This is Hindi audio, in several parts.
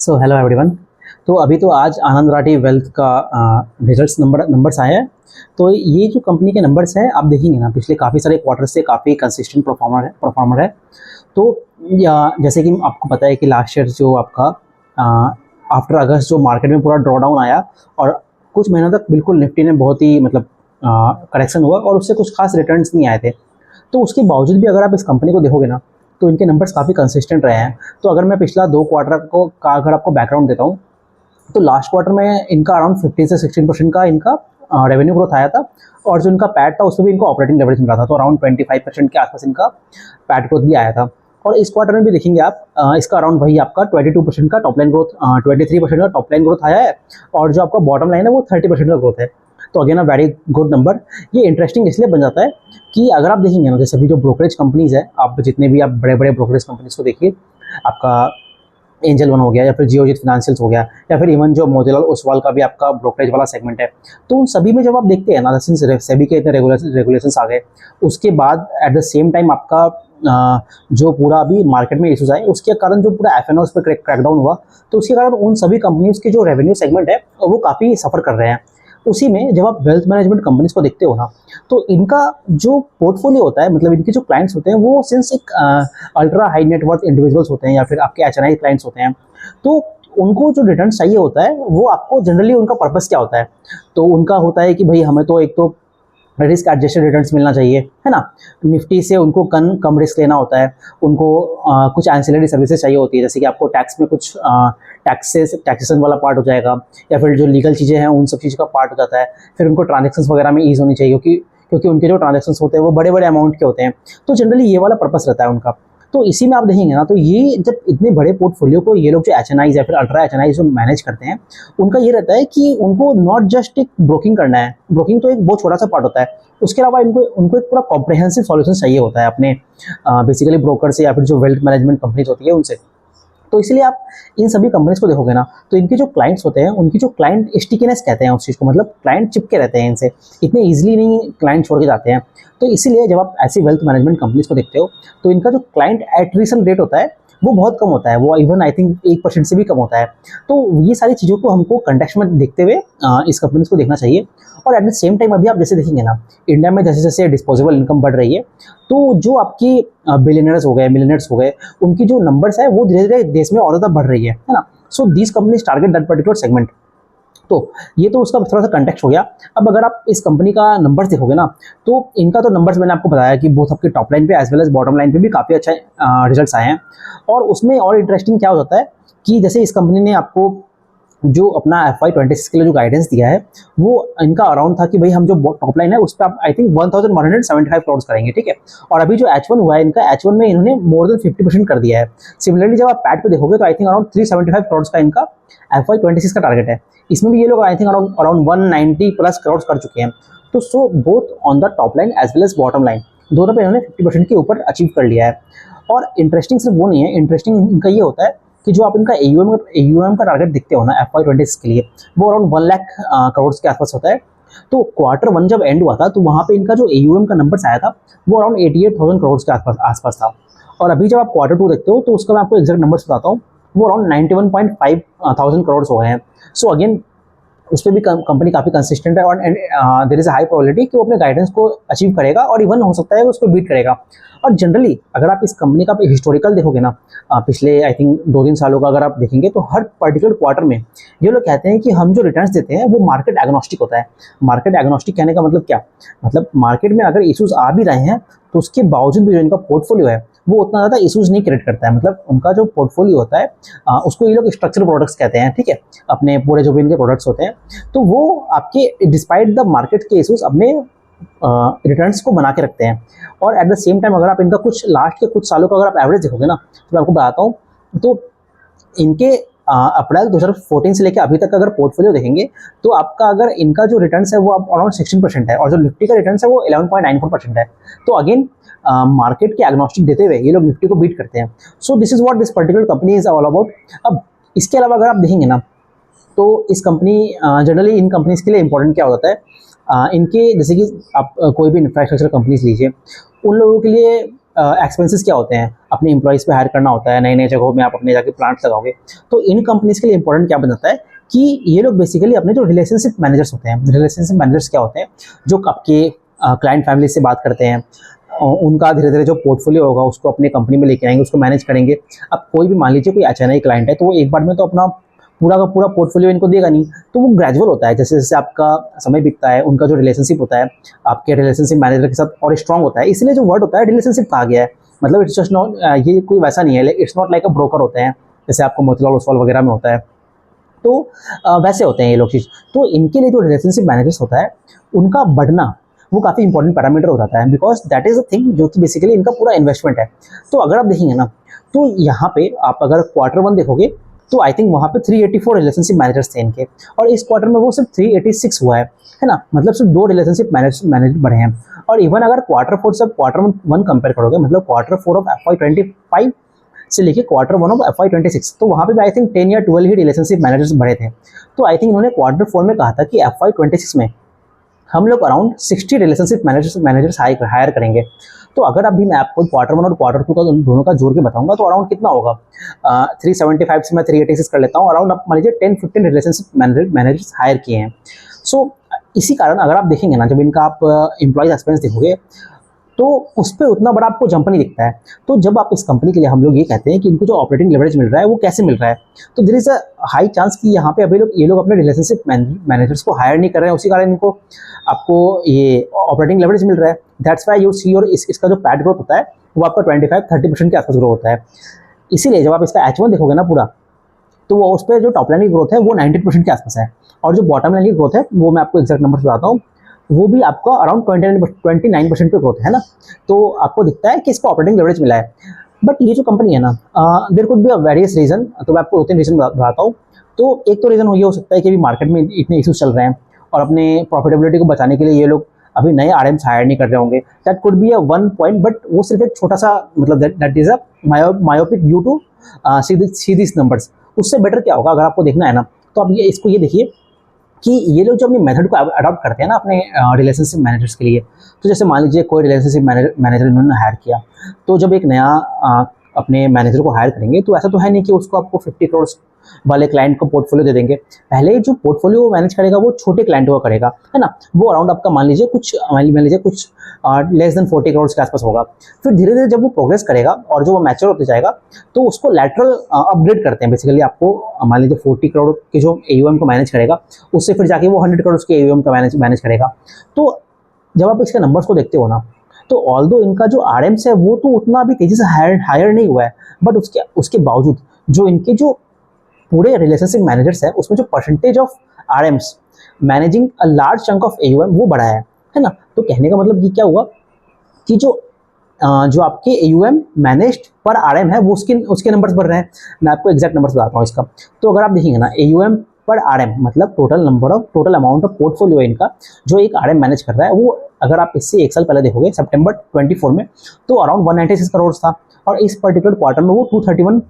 So hello everyone. तो अभी तो आज आनंद राठी वेल्थ का रिजल्ट्स नंबर्स आए हैं। तो ये जो कंपनी के नंबर्स हैं आप देखेंगे ना, पिछले काफ़ी सारे क्वार्टर से काफ़ी कंसिस्टेंट परफॉर्मर है। तो या जैसे कि आपको पता है कि लास्ट ईयर जो आपका आफ्टर अगस्त जो मार्केट में पूरा ड्रॉ डाउन आया और कुछ महीनों तक बिल्कुल निफ्टी ने बहुत ही मतलब करेक्शन हुआ और उससे कुछ खास रिटर्न्स नहीं आए थे। तो उसके बावजूद भी अगर आप इस कंपनी को देखोगे ना, तो इनके नंबर्स काफ़ी कंसिस्टेंट रहे हैं। तो अगर मैं पिछला 2 क्वार्टर को का अगर आपको बैकग्राउंड देता हूँ, तो लास्ट क्वार्टर में इनका अराउंड 15 से 16% का इनका रेवेन्यू ग्रोथ आया था। और जो इनका पैट था उसमें भी इनको ऑपरेटिंग लेवरेज मिला था, तो अराउंड 25% के आसपास इनका पैट ग्रोथ भी आया था। और इस क्वार्टर में भी देखेंगे आप, इसका अराउंड वही आपका 22% का टॉप लाइन ग्रोथ, 23% का टॉप लाइन ग्रोथ आया है। और जो आपका बॉटम लाइन है वो 30% का ग्रोथ है। तो again a very good number. ये इंटरेस्टिंग इसलिए बन जाता है कि अगर आप देखेंगे ना, जैसे अभी जो ब्रोकरेज कंपनीज है, आप जितने भी आप बड़े बड़े ब्रोकरेज कंपनीज को देखिए, आपका एंजल वन हो गया या फिर जियोजित फाइनेंशियल्स हो गया या फिर इवन जो मोतीलाल ओसवाल का भी आपका ब्रोकरेज वाला सेगमेंट है, तो उन सभी में जब आप देखते हैं ना, सिंस सेबी के इतने रेगुलेशंस आ गए, उसके बाद एट द सेम टाइम आपका जो पूरा अभी मार्केट में इशूज आए, उसके कारण जो पूरा एफ पर क्रैकडाउन हुआ, तो उसके कारण उन सभी कंपनीज के जो रेवेन्यू सेगमेंट है वो काफ़ी सफ़र कर रहे हैं। उसी में जब आप वेल्थ मैनेजमेंट कंपनीज को देखते हो ना, तो इनका जो पोर्टफोलियो होता है, मतलब इनके जो क्लाइंट्स होते हैं वो सिंस एक अल्ट्रा हाई नेटवर्थ इंडिविजुअल्स होते हैं या फिर आपके एचएनआई क्लाइंट्स होते हैं, तो उनको जो रिटर्न चाहिए होता है वो आपको जनरली उनका पर्पस क्या होता है, तो उनका होता है कि भाई हमें तो एक तो रिस्क एडजस्टेड रिटर्न्स मिलना चाहिए, है ना। निफ्टी से उनको कम रिस्क लेना होता है, उनको कुछ एंसिलरी सर्विसेज चाहिए होती है, जैसे कि आपको टैक्स में कुछ टैक्सेशन वाला पार्ट हो जाएगा, या फिर जो लीगल चीज़ें हैं उन सब चीज़ का पार्ट हो जाता है। फिर उनको ट्रांजेक्शन्स वगैरह में ईज होनी चाहिए, क्योंकि उनके जो ट्रांजेक्शन्स होते हैं वो बड़े बड़े अमाउंट के होते हैं। तो जनरली ये वाला पर्पस रहता है उनका। तो इसी में आप देखेंगे ना, तो ये जब इतने बड़े पोर्टफोलियो को ये लोग जो एचएनआईज या फिर अल्ट्रा एचएनआईज जो मैनेज करते हैं, उनका ये रहता है कि उनको नॉट जस्ट एक ब्रोकिंग करना है, ब्रोकिंग तो एक बहुत छोटा सा पार्ट होता है, उसके अलावा इनको उनको एक पूरा कॉम्प्रहेंसिव सॉल्यूशन चाहिए होता है अपने बेसिकली ब्रोकर से या फिर जो वेल्थ मैनेजमेंट कंपनीज होती है उनसे। तो इसलिए आप इन सभी कंपनीज को देखोगे ना, तो इनके जो क्लाइंट्स होते हैं उनकी जो क्लाइंट स्टिकीनेस कहते हैं उस चीज़ को, मतलब क्लाइंट चिपके रहते हैं इनसे, इतने ईजिली नहीं क्लाइंट छोड़ के जाते हैं। तो इसीलिए जब आप ऐसी वेल्थ मैनेजमेंट कंपनीज को देखते हो, तो इनका जो क्लाइंट एट्रिशन रेट होता है वो बहुत कम होता है, वो इवन आई थिंक 1% से भी कम होता है। तो ये सारी चीज़ों को हमको कंटेक्स्ट में देखते हुए इस कंपनीज को देखना चाहिए। और एट द सेम टाइम अभी आप जैसे देखेंगे ना, इंडिया में जैसे जैसे डिस्पोजेबल इनकम बढ़ रही है, तो जो आपकी बिलियनर्स हो गए, मिलियनर्स हो गए, उनकी जो नंबर्स है वो धीरे धीरे देश में और ज़्यादा बढ़ रही है ना। So these companies target that particular segment. तो ये तो उसका थोड़ा सा कंटेक्स्ट हो गया। अब अगर आप इस कंपनी का नंबर्स देखोगे ना, तो इनका तो नंबर्स मैंने आपको बताया कि बोथ आपके टॉप लाइन पे as well as bottom line पे भी काफ़ी अच्छे रिजल्ट्स आए हैं। और उसमें और इंटरेस्टिंग क्या होता है कि जैसे इस कंपनी ने आपको जो अपना FY26 के लिए जो गाइडेंस दिया है, वो इनका अराउंड था कि भाई हम जो टॉप लाइन है उस पर आप आई थिंक 1175 करोड़ करेंगे, ठीक है। और अभी जो H1 हुआ है इनका, H1 में इन्होंने मोर देन 50% कर दिया है। सिमिलरली जब आप पैट पे देखोगे तो आई थिंक अराउंड 375 करोड़ का इनका FY26 का टारगेट है। इसमें भी ये लोग I think around 190 plus crore कर चुके हैं। तो so both on the top line as well as bottom line दोनों पे इन्होंने 50% के ऊपर अचीव कर लिया है। और इंटरेस्टिंग सिर्फ वो नहीं है, इंटरेस्टिंग इनका ये होता है कि जो आप इनका AUM का टारगेट देखते हो ना FY26 के लिए, वो अराउंड 1 लाख करोड़ के आसपास होता है। तो Q1 जब एंड हुआ था, तो वहाँ पे इनका जो AUM का नंबर आया था वो अराउंड 88,000 करोड़ के आसपास था। और अभी जब आप Q2 देखते हो, तो उसका मैं आपको एग्जैक्ट नंबर बताता हूँ, वो अराउंड 91.5 थाउजेंड करोड़ हो गए हैं। सो अगेन उस पर भी कंपनी काफ़ी कंसिस्टेंट है, और there is a high probability कि वो अपने गाइडेंस को अचीव करेगा, और इवन हो सकता है उसको बीट करेगा। और जनरली अगर आप इस कंपनी का हिस्टोरिकल देखोगे ना, पिछले आई थिंक 2-3 सालों का अगर आप देखेंगे, तो हर पर्टिकुलर क्वार्टर में ये लोग कहते हैं कि हम जो रिटर्न्स देते हैं वो मार्केट एग्नोस्टिक होता है। मार्केट एग्नोस्टिक कहने का मतलब क्या, मतलब मार्केट में अगर इशूज़ आ भी रहे हैं, तो उसके बावजूद भी जो इनका पोर्टफोलियो है वो उतना ज़्यादा इशूज़ नहीं क्रिएट करता है। मतलब उनका जो पोर्टफोलियो होता है, उसको ये लोग स्ट्रक्चर प्रोडक्ट्स कहते हैं, ठीक है, अपने पूरे जो भी इनके प्रोडक्ट्स होते हैं, तो वो आपके डिस्पाइट द मार्केट के इशूज़ अपने रिटर्न्स को बना के रखते हैं। और एट द सेम टाइम अगर आप इनका कुछ लास्ट के कुछ सालों का अगर आप एवरेज देखोगे ना, तो मैं आपको बताता हूँ, तो इनके अप्रैल 2014 से लेकर अभी तक अगर पोर्टफोलियो देखेंगे, तो आपका अगर इनका जो रिटर्न्स है वो आप अराउंड 16% है, और जो निफ्टी का रिटर्न्स है वो 11.94% है। तो अगेन मार्केट के एग्नोस्टिक देते हुए ये लोग निफ्टी को बीट करते हैं। So this is what this particular company is all about. अब इसके अलावा अगर आप देखेंगे ना, तो इस कंपनी जनरली इन कंपनीज के लिए इंपॉर्टेंट क्या होता है, इनके जैसे कि आप कोई भी इंफ्रास्ट्रक्चर कंपनीज लीजिए, उन लोगों के लिए एक्सपेंसेस क्या होते हैं, अपने एम्प्लॉइज़ पे हायर करना होता है, नई नई जगहों में आप अपने जाके प्लांट्स लगाओगे। तो इन कंपनीज़ के लिए इंपॉर्टेंट क्या बन जाता है कि ये लोग बेसिकली अपने जो रिलेशनशिप मैनेजर्स होते हैं, रिलेशनशिप मैनेजर्स क्या होते हैं, जो आपके क्लाइंट फैमिली से बात करते हैं, उनका धीरे धीरे जो पोर्टफोलियो होगा उसको अपने कंपनी में लेके आएंगे, उसको मैनेज करेंगे। अब कोई भी मान लीजिए कोई अचानक क्लाइंट है, तो वो एक बार में तो अपना पूरा का पूरा पोर्टफोलियो इनको देगा नहीं, तो वो ग्रेजुअल होता है। जैसे जैसे आपका समय बीतता है, उनका जो रिलेशनशिप होता है आपके रिलेशनशिप मैनेजर के साथ और स्ट्रांग होता है। इसलिए जो वर्ड होता है रिलेशनशिप कहा गया है। मतलब इट्स जस्ट नॉट, ये कोई वैसा नहीं है, it's not like a broker होते हैं जैसे आपको मोतीलाल ओसवाल वगैरह में होता है। तो वैसे होते हैं ये लोग चीज़। तो इनके लिए जो रिलेशनशिप मैनेजर्स होता है उनका बढ़ना वो काफ़ी इंपॉर्टेंट पैरामीटर हो जाता है, because that is a thing जो कि बेसिकली इनका पूरा इन्वेस्टमेंट है। तो अगर आप देखेंगे ना, तो यहाँ पे आप अगर Q1 देखोगे तो आई थिंक वहाँ पे 384 रिलेशनशिप मैनेजर्स थे इनके, और इस क्वार्टर में वो सिर्फ 386 हुआ है ना। मतलब सिर्फ 2 रिलेशनशिप मैनेजर बढ़े हैं। और इवन अगर Q4 से Q1 कंपेयर करोगे, मतलब Q4 ऑफ FY25 से लेके Q1 ऑफ FY26, तो वहाँ पे भी आई थिंक 10 या 12 ही रिलेशनशिप मैनेजर्स बढ़े थे। तो आई थिंक उन्होंने Q4 में कहा था कि FY26 में हम लोग अराउंड 60 रिलेशनशिप मैनेजर्स हायर करेंगे। तो अगर अभी मैं आपको Q1 और Q2 का दोनों का जोड़ के बताऊंगा तो अराउंड कितना होगा, 375 से मैं 386 कर लेता हूँ, अराउंड आप मान लीजिए 10-15 रिलेशनशिप मैनेजर्स हायर किए हैं। सो इसी कारण अगर आप देखेंगे ना, जब इनका आप एम्प्लॉयज एक्सपेंस देखोगे तो उस पर उतना बड़ा आपको जंप नहीं दिखता है। तो जब आप इस कंपनी के लिए हम लोग ये कहते हैं कि इनको जो ऑपरेटिंग लेवरेज मिल रहा है वो कैसे मिल रहा है, तो there is a high chance कि यहाँ पे अभी ये लोग अपने रिलेशनशिप मैनेजर्स को हायर नहीं कर रहे हैं, उसी कारण इनको आपको ये ऑपरेटिंग लेवरेज मिल रहा है। दैट्स वाई यू सी, और इसका जो पैट ग्रोथ होता है वो आपका 25-30% के आसपास ग्रो होता है। इसीलिए जब आप इसका H1 देखोगे ना पूरा, तो वो उस पर जो टॉप लाइन की ग्रोथ है वो 90% के आसपास है, और जो बॉटम लाइन की ग्रोथ है वो मैं आपको एग्जैक्ट नंबर बताता हूँ, वो भी आपका अराउंड 29% पे ग्रोथ है ना। तो आपको दिखता है कि इसको ऑपरेटिंग लेवरेज मिला है। बट ये जो कंपनी है ना, there could be a various reason, तो मैं आपको 2-3 रीजन बताता हूँ। तो एक तो रीज़न ये हो सकता है कि अभी मार्केट में इतने इशूज चल रहे हैं और अपने प्रॉफिटेबिलिटी को बचाने के लिए ये लोग अभी नए RMs हायर नहीं कर रहे होंगे। That could be a one point, but वो सिर्फ एक छोटा सा, मतलब that is a myopic view to see this numbers. उससे बेटर क्या होगा अगर आपको देखना है ना, तो आप ये देखिए कि ये लोग जो अपनी मेथड को अडॉप्ट करते हैं ना अपने रिलेशनशिप मैनेजर्स के लिए। तो जैसे मान लीजिए कोई रिलेशनशिप मैनेजर इन्होंने हायर किया, तो जब एक नया अपने मैनेजर को हायर करेंगे तो ऐसा तो है नहीं कि उसको आपको 50 करोड़ वाले क्लाइंट को पोर्टफोलियो दे देंगे। पहले जो पोर्टफोलियो मैनेज करेगा वो छोटे क्लाइंटों का करेगा, है ना। वो अराउंड आपका मान लीजिए कुछ लेस देन 40 करोड़ के आसपास होगा। फिर धीरे धीरे जब वो प्रोग्रेस करेगा और जो वो मैच्योर होते जाएगा तो उसको लैटरल अपग्रेड करते हैं। बेसिकली आपको मान लीजिए 40 करोड़ के जो AUM को मैनेज करेगा, उससे फिर जाके वो 100 करोड़ के AUM का मैनेज करेगा। तो जब आप इसके नंबर्स को देखते हो ना, तो ऑल्दो इनका जो RMs है वो तो उतना अभी तेजी से हायर नहीं हुआ है, बट उसके बावजूद जो इनके जो पूरे रिलेशनशिप मैनेजर्स है उसमें जो percentage of RMs managing a large chunk of AUM वो बढ़ा है ना। तो कहने का मतलब ये क्या हुआ कि जो आपके AUM मैनेज्ड पर RM है वो उसके नंबर्स बढ़ रहे हैं। मैं आपको एग्जैक्ट नंबर्स बताता हूँ इसका। तो अगर आप देखेंगे ना, AUM पर RM मतलब टोटल अमाउंट ऑफ पोर्टफोलियो इनका जो एक RM मैनेज कर रहा है, वो अगर आप इससे एक साल पहले देखोगे सितंबर 24 में, तो अराउंड 196 करोड़ था, और इस पर्टिकुलर क्वार्टर में वो 231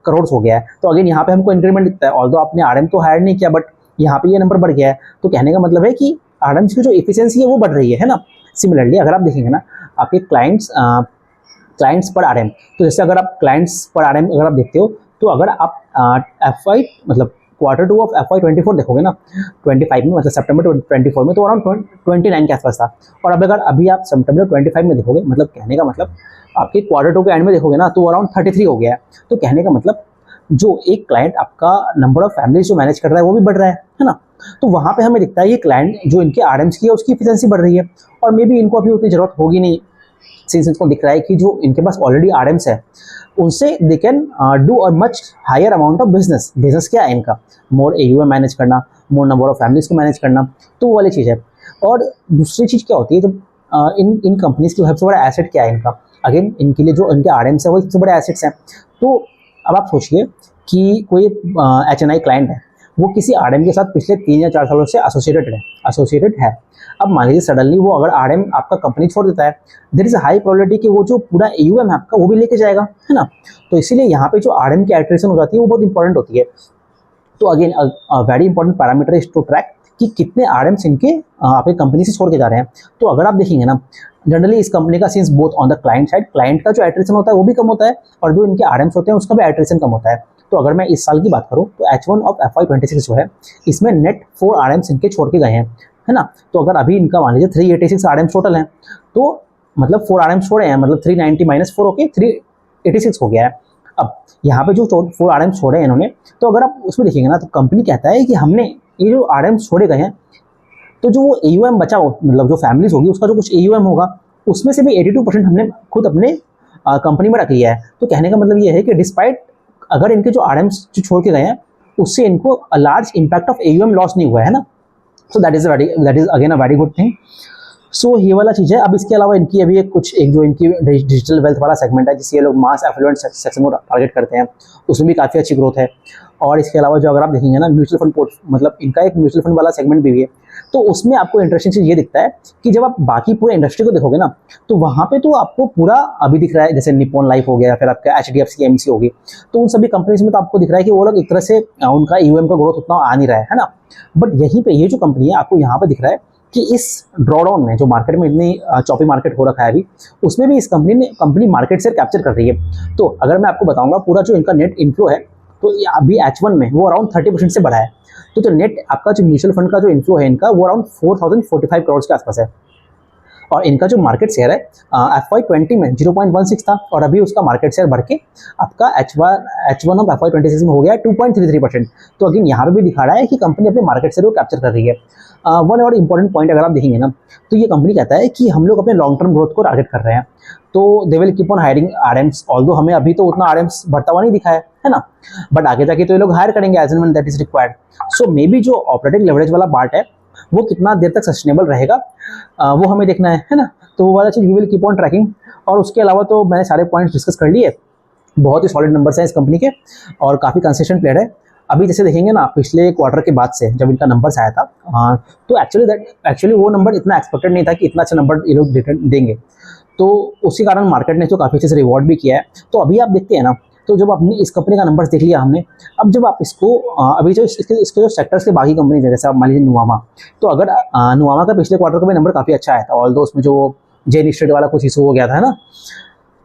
करोड़ हो गया है। तो अगेन यहाँ पे हमको इंक्रीमेंट दिखता है, ऑल्दो आपने RM तो हायर नहीं किया, बट यहाँ पे ये नंबर बढ़ गया है। तो कहने का मतलब है कि RMs की जो एफिशिएंसी है वो बढ़ रही है ना। सिमिलरली अगर आप देखेंगे ना, आपके क्लाइंट्स पर RM, तो जैसे अगर आप क्लाइंट्स पर RM अगर आप देखते हो, तो अगर आप FY मतलब Q2 ऑफ FY24 देखोगे ना 25 में, मतलब सितंबर 24 में, तो अराउंड 29 के आसपास था। और अब अगर अभी आप सितंबर 25 में देखोगे, मतलब कहने का मतलब आपके Q2 के एंड में देखोगे ना, तो अराउंड 33 हो गया है। तो कहने का मतलब जो एक क्लाइंट आपका नंबर ऑफ फैमिलीज जो मैनेज कर रहा है वो भी बढ़ रहा है ना। तो वहाँ पे हमें दिखता है ये क्लाइंट जो इनके RMs की है उसकी एफिशिएंसी बढ़ रही है, और मे बी इनको अभी उतनी जरूरत होगी नहीं, सिंस इनको दिख रहा है कि जो इनके पास ऑलरेडी RMs है उनसे they can do a much higher amount of business क्या है इनका, मोर AUM मैनेज करना, मोर नंबर ऑफ फैमिलीज को मैनेज करना, तो वो वाली चीज़ है। और दूसरी चीज़ क्या होती है, जब इन कंपनीज की सबसे बड़ा एसेट क्या है इनका, अगेन इनके लिए जो इनके RMs है वही सबसे बड़े एसेट्स हैं। तो अब आप सोचिए कि कोई HNI क्लाइंट है, वो किसी RM के साथ पिछले 3 या 4 सालों से एसोसिएटेड है। अब मान लीजिए सडनली वो अगर RM आपका कंपनी छोड़ देता है, there is a high probability कि वो जो पूरा AUM है आपका वो भी लेके जाएगा, है ना। तो इसीलिए यहाँ पे जो RM की एट्रिशन हो जाती है वो बहुत इंपॉर्टेंट होती है। तो again very important parameter is to track कि कितने आरएम्स इनके आपकी कंपनी से छोड़ के जा रहे हैं। तो अगर आप देखेंगे ना, जनरली इस कंपनी का scenes both on the client side, client का जो एट्रिशन होता है वो भी कम होता है, और जो इनके आरएम्स होते हैं उसका भी एट्रिशन कम होता है। तो अगर मैं इस साल की बात करूँ तो H1 ऑफ FY26 जो है, इसमें नेट 4 आरएम्स इनके छोड़ के गए हैं, है ना। तो अगर अभी इनका मान लीजिए 386 आरएम्स टोटल हैं, तो मतलब 4 आरएम्स छोड़े हैं, मतलब 390 माइनस 4 होके 386 हो गया है। अब यहाँ पे जो 4 आरएम्स छोड़े हैं इन्होंने, तो अगर आप उसमें देखिएगा ना, तो कंपनी कहता है कि हमने ये जो आरएम्स छोड़े गए हैं, तो जो वो AUM बचा हो, मतलब जो फैमिलीज होगी उसका जो कुछ AUM होगा, उसमें से भी 82% हमने खुद अपने कंपनी में रख लिया है। तो कहने का मतलब ये है कि डिस्पाइट अगर इनके जो आरएम्स जो छोड़ के गए हैं, उससे इनको large impact of AUM loss नहीं हुआ है ना। So that is again a very good thing. So ये वाला चीज़ है। अब इसके अलावा इनकी अभी एक जो इनकी डिजिटल वेल्थ वाला सेगमेंट है, जिससे ये लोग मास एफ्लुएंट सेक्शन को टारगेट करते हैं, उसमें भी काफ़ी अच्छी ग्रोथ है। और इसके अलावा जो अगर आप देखेंगे ना, म्यूचुअल फंड मतलब इनका एक म्यूचुअल फंड वाला सेगमेंट भी है, तो उसमें आपको इंटरेस्टिंग चीज़ ये दिखता है कि जब आप बाकी पूरे इंडस्ट्री को देखोगे ना, तो वहाँ पे तो आपको पूरा अभी दिख रहा है, जैसे निप्पॉन लाइफ हो गया, फिर आपका HDFC AMC होगी, तो उन सभी कंपनीज में तो आपको दिख रहा है कि वो लोग एक तरह से उनका AUM का ग्रोथ उतना आ नहीं रहा है ना। बट यहीं पे ये जो कंपनी है, आपको यहाँ पे दिख रहा है कि इस ड्रॉडाउन में जो मार्केट में इतनी चॉपी मार्केट हो रखा है अभी, उसमें भी इस कंपनी मार्केट शेयर कैप्चर कर रही है। तो अगर मैं आपको बताऊंगा पूरा जो इनका नेट इनफ्लो है, तो अभी H1 में वो अराउंड 30% से बढ़ा है। तो जो नेट आपका जो म्यूचुअल फंड का जो इनफ्लो है इनका, वो अराउंड 4045 करोड़ के आसपास है। और इनका जो मार्केट शेयर है FY20 में 0.16 था, और अभी उसका मार्केट शेयर बढ़ के आपका H1 ऑफ FY26 में हो गया है 2.33%। तो अगेन यहाँ पे भी दिखा रहा है कि कंपनी अपने मार्केट शेयर को कैप्चर कर रही है। वन और इंपॉर्टेंट पॉइंट अगर आप देखेंगे ना, तो ये कंपनी कहता है कि हम लोग अपने लॉन्ग टर्म ग्रोथ को टारगेट कर रहे हैं, तो they will keep on hiring RMs. Although हमें अभी तो उतना आरएम्स बढ़ता हुआ नहीं दिखा है ना, बट आगे जाके तो ये लोग हायर करेंगे as and when that is required. So maybe जो ऑपरेटिंग लेवरेज वाला पार्ट है, वो कितना देर तक सस्टेनेबल रहेगा, वो हमें देखना है ना। तो वो वाला चीज़ we will keep on tracking. और उसके अलावा तो मैंने सारे पॉइंट्स डिस्कस कर लिए। बहुत ही सॉलिड नंबर्स हैं इस कंपनी के, और काफ़ी कंसिस्टेंट प्लेयर है। अभी जैसे देखेंगे ना, पिछले क्वार्टर के बाद से जब इनका नंबर्स आया था, तो एक्चुअली वो नंबर इतना एक्सपेक्टेड नहीं था कि इतना अच्छा नंबर ये लोग देंगे। तो उसी कारण मार्केट ने तो काफ़ी अच्छे से रिवॉर्ड भी किया है। तो अभी आप देखते हैं ना, तो जब आपने इस कंपनी का नंबर्स देख लिया हमने, अब जब आप इसको अभी जो इसके जो सेक्टर्स के बाकी कंपनीज है, जैसे आप मान लीजिए नुवामा, तो अगर नुवामा का पिछले क्वार्टर का भी नंबर काफ़ी अच्छा आया था, ऑल्दो उसमें जो जेन स्ट्रीट वाला कुछ इशू हो गया था, है ना।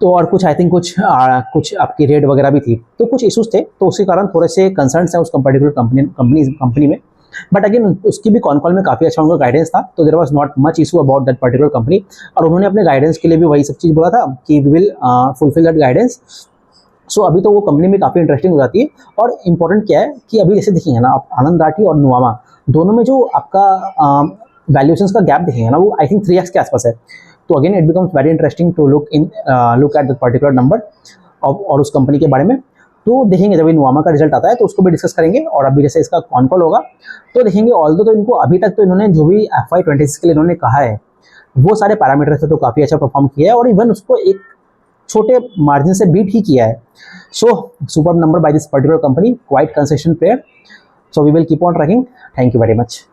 तो और कुछ आई थिंक कुछ आपकी रेट वगैरह भी थी, तो कुछ इशूज़ थे, तो उसी कारण थोड़े से कंसर्न्स हैं उस पर्टिकुलर कंपनी में। बट अगेन उसकी भी कॉन कॉल में काफ़ी अच्छा उनका गाइडेंस था, तो there was not much issue about that particular company. और उन्होंने अपने गाइडेंस के लिए भी वही सब चीज़ बोला था कि we will fulfil that guidance. So अभी तो वो कंपनी में काफ़ी इंटरेस्टिंग हो जाती है। और इम्पोर्टेंट क्या है कि अभी जैसे देखेंगे ना आप, आनंद राठी और नुवामा दोनों में जो आपका वैल्यूएशंस का गैप देखेंगे ना, वो आई थिंक 3x के आसपास है। तो again it becomes very interesting to look at that particular number और उस कंपनी के बारे में। तो देखेंगे जब नुवामा का रिजल्ट आता है तो उसको भी डिस्कस करेंगे। और अभी जैसे इसका कॉन कॉल होगा तो देखेंगे। ऑल्दो तो इनको अभी तक तो इन्होंने जो भी FY26 के लिए इन्होंने कहा है, वो सारे पैरामीटर से तो काफ़ी अच्छा परफॉर्म किया है, और इवन उसको एक छोटे मार्जिन से बीट ही किया है। So super number by this particular company, quite consistent player. So we will keep on tracking. Thank you very much.